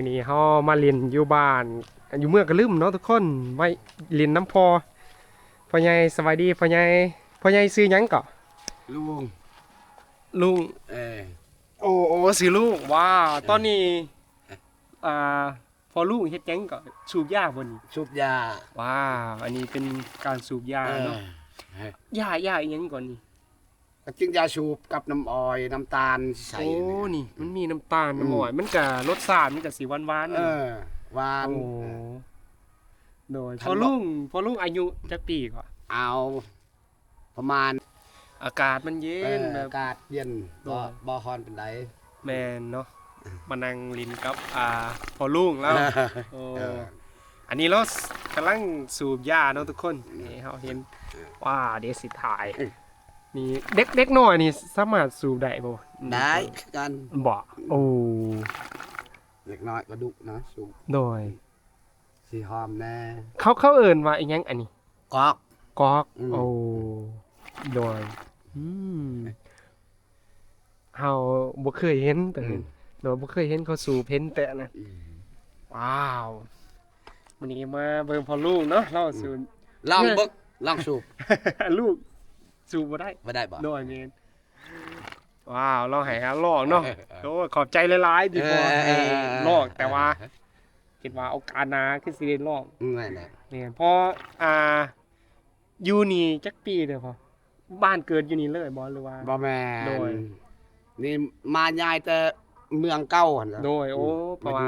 วันนี้เขามาเรียนอยู่บ้านอยู่เมืองกระลืมเนาะทุกคนไว้เรียนน้ำพ่อใหญ่สวัสดีพ่อใหญ่ซื้อหยังก่อลุงโอ้ซื้อลุงว้าวตอนนี้พอลุงเฮ็ดหยังก่อสูบยาบ่นี่สูบยาว้าวอันนี้เป็นการสูบยาเนาะยาอีหยังก่อนนี่จึงยาสูบกับน้ำอ้อยน้ำตาลใส่โอ้นี่มันมีน้ำตาลน้ำอ้อยมันก็รสชาติมันก็สิหวานหวานโอ้โดยพอลุงอายุจักปีก่อนเอาประมาณอากาศมันเย็นแบบอากาศเย็นบ่ฮ้อนเป็นไดแม่นเนาะมานั่งลินกับพอลุงแล้วโอ้อันนี้เรากำลังสูบยาเนาะทุกคนนี่เฮาเห็นว่าเดี๋ยวสิถ่ายนี่เด็กน้อยนี่สามารถสูบได้บ่ได้กันบ่โอ้เล็กน้อยก็ดุนะสูบโดยสิหอมแน่เขาเอิ้นว่าอีหยังอันนี้กอกโอ้โดยเฮาบ่เคยเห็นแต่โดยบ่เคยเห็นเขาสูบเห็นแต่นะว้าวมื้อนี้มาเบิ่งพอลูกเนาะเราสูบลองสูบลูกสูบบ่ได้บ่โดยแม่นว้าวเราให้ลอกเนาะโอ้ขอบใจหลายๆที่พอให้ลอกแต่ว่าคิดว่าโอกาสหน้าคือสิได้ลอกนั่นแหละนี่พออยู่นี่จักปีเด้อพอบ้านเกิดอยู่นี่เลยบ่หรือว่าบ่แม่นโดยนี่มาย้ายแต่เมืองเก่าหั่นล่ะโดยโอ้เพราะว่า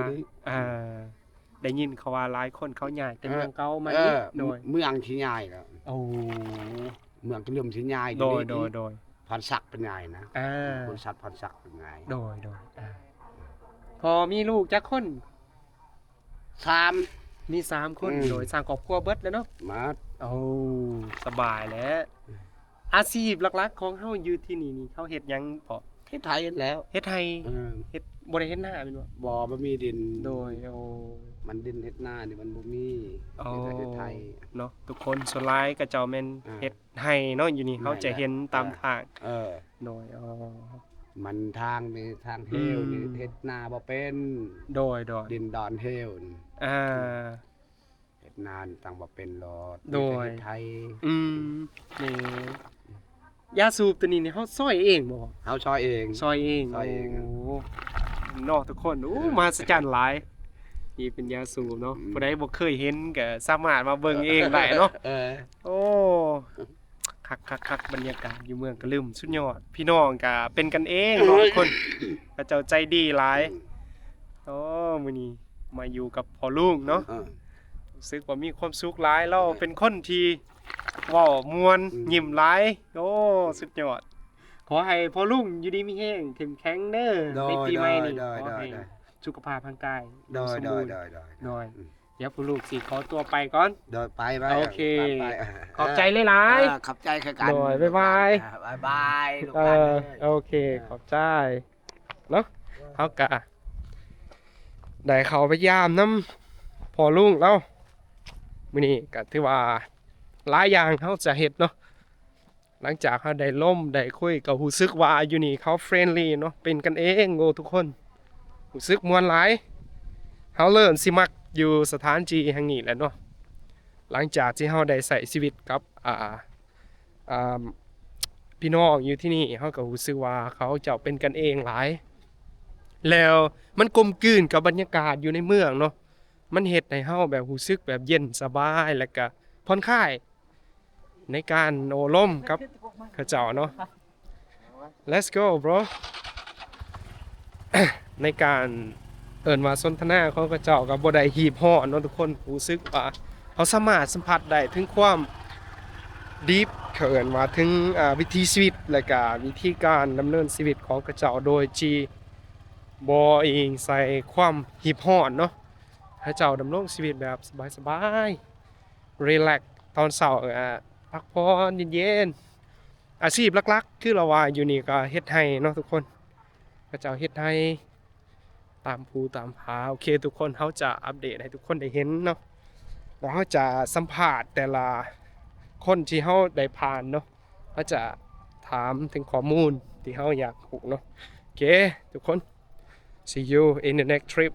ได้ยินเขาว่าหลายคนเขาย้ายแต่เมืองเก่ามานี่โดยเมืองที่ย้ายแล้วโอ้เมืองกระลืมที่ย้ายโดยพรศักดิ์เป็นย้ายนะคุณสัตว์พรศักดิ์เป็นย้ายโดยพอมีลูกจักคน3มี3คนโดยสร้างครอบครัวเบิดแล้วเนาะมาโอ้สบายแล้วอาชีพหลักๆของเฮาอยู่ที่นี่เขาเฮ็ดหยังพอเฮ็ดไทยแล้วเฮ็ดไทยเฮ็ดบ่ได้เฮ็ดนาแม่นบ่บ่มีดินโดยมันดินเฮ็ดนานี่มันบ่มีเฮ็ดไทยเนาะทุกคนส่วนหลายก็เจ้าแม่นเฮ็ดไห้เนาะอยู่นี่เขาจะเห็นตามทางโดยมันทางนี่ทางเฮลนี่เฮ็ดนาบ่เป็นโดยดินดอนเฮลนี่เฮ็ดนาต่างบ่เป็นหรอกโดยไทยนี่ยาสูบตัวนี้นี่เฮาซอยเองบ่เฮาซอยเองโอ้เนาะทุกคนมหัศจรรย์หลายนี่เป็นยาสูบเนาะผู้ใดบ่เคยเห็นก็สามารถมาเบิ่งเองได้เนาะโอ้คักบรรยากาศอยู่เมืองกระลืมสุดยอดพี่น้องก็เป็นกันเองเนาะทุกคนพระเจ้าใจดีหลายโอ้มื้อนี้มาอยู่กับพ่อลุงเนาะรู้สึกว่ามีความสุขหลายเราเป็นคนที่เว้าม่วนยิ้มหลายโอ้สุดยอดขอให้พ่อลุงอยู่ดีมีแรงเข้มแข็งเด้อในปีใหม่นี้ขอให้สุขภาพร่างกายสมบูรณ์เดี๋ยวพ่อลูกสิขอตัวไปก่อนไปโอเคขอบใจหลายๆขอบใจคือกันบ๊ายบายลูกกันโอเคขอบใจเนาะเฮาก็ได้เข้าไปยามนำพ่อลุงแล้วมื้อนี้ก็ถือว่าหลายอย่างเฮาจะเฮ็ดเนาะหลังจากเฮาได้ล่มได้คุยก็รู้สึกว่าอยู่นี่เขาเฟรนลี่เนาะเป็นกันเองโง่ทุกคนรู้สึกม่วนหลายเฮาเริ่มสิมักอยู่สถานที่แห่งนี้แล้วเนาะหลังจากที่เฮาได้ใช้ชีวิตกับพี่น้องอยู่ที่นี่เฮาก็รู้สึกว่าเขาเจ้าเป็นกันเองหลายแล้วมันกลมกลืนกับบรรยากาศอยู่ในเมืองเนาะมันเฮ็ดให้เฮาแบบรู้สึกแบบเย็นสบายแล้วก็ผ่อนคลายในการโอ้ล่มกับเขาเจ้าเนาะ Let's go bro ในการเอิ้นว่าสนทนาของเขาเจ้าก็บ่ได้หีบฮ้อนเนาะทุกคนรู้สึกว่าเขาสามารถสัมผัสได้ถึงความดีฟเขาเอิ้นว่าถึงวิถีชีวิตและก็วิธีการดำเนินชีวิตของเขาเจ้าโดยที่บ่อิงใส่ความหีบฮ้อนเนาะเขาเจ้าดำรงชีวิตแบบสบายๆรีแลกซ์ตอนเช้าพักผ่อนเย็นๆอาชีพหลักๆคือเราว่าอยู่นี่ก็เฮ็ดไร่เนาะทุกคนเขาเจ้าเฮ็ดไร่ตามภูตามผาโอเคทุกคนเขาจะอัปเดตให้ทุกคนได้เห็นเนาะแล้วเขาจะสัมภาษณ์แต่ละคนที่เขาได้ผ่านเนาะเขาจะถามถึงข้อมูลที่เขาอยากรู้เนาะโอเคทุกคน see you in the next trip